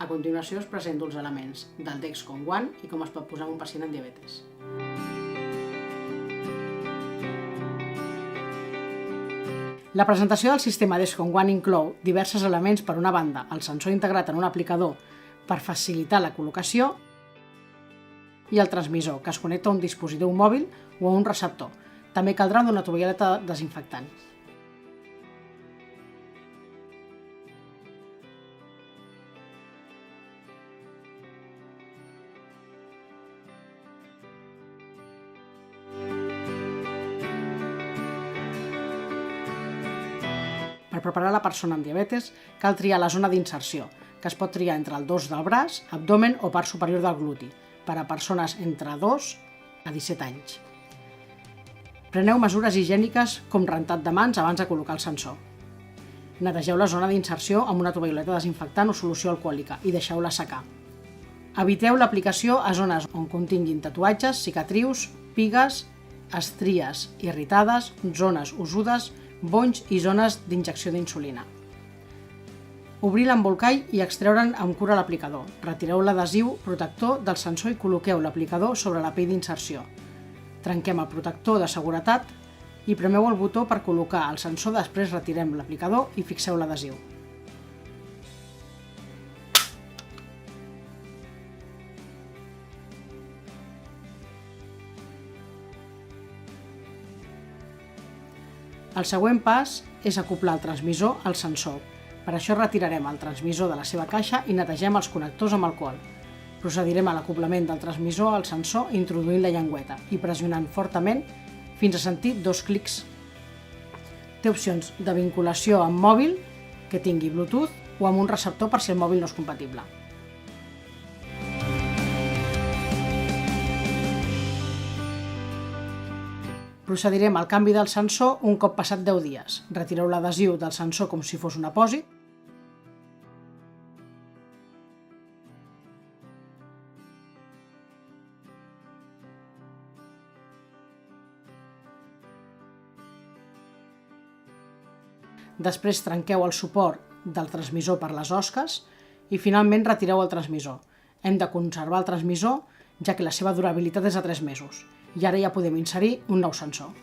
continuació us presento els elements del Dexcom ONE i com es pot posar en un pacient amb diabetes. La presentació del sistema Dexcom ONE inclou diversos elements. Per una banda, el sensor integrat en un aplicador per facilitar la col·locació i el transmissor, que es connecta a un dispositiu mòbil o a un receptor. També caldrà una tovallola desinfectant. Per preparar la persona amb diabetes cal triar la zona d'inserció, que es pot triar entre el dors del braç, abdomen o part superior del gluti, per a persones entre 2 a 17 anys. Preneu mesures higièniques com rentat de mans abans de col·locar el sensor. Netegeu la zona d'inserció amb una tovalloleta desinfectant o solució alcohòlica i deixeu-la secar. Eviteu l'aplicació a zones on continguin tatuatges, cicatrius, pigues, estries irritades, zones ossudes, bonys i zones d'injecció d'insulina. Obrir l'embolcall i extreure'n amb cura l'aplicador. Retireu l'adhesiu protector del sensor i col·loqueu l'aplicador sobre la pell d'inserció. Trenquem el protector de seguretat i premeu el botó per col·locar el sensor, després retirem l'aplicador i fixeu l'adhesiu. El següent pas és acoblar el transmissor al sensor. Per això retirarem el transmissor de la seva caixa i netegem els connectors amb alcohol. Procedirem a l'acoblament del transmissor al sensor introduint la llengüeta i pressionant fortament fins a sentir 2 clics. Té opcions de vinculació amb mòbil, que tingui Bluetooth, o amb un receptor per si el mòbil no és compatible. Procedirem al canvi del sensor un cop passat 10 dies. Retireu l'adhesiu del sensor com si fos un apòsit. Després trenqueu el suport del transmissor per les osques i finalment retireu el transmissor. Hem de conservar el transmissor, ja que la seva durabilitat és de 3 mesos. I ara ja podem inserir un nou sensor.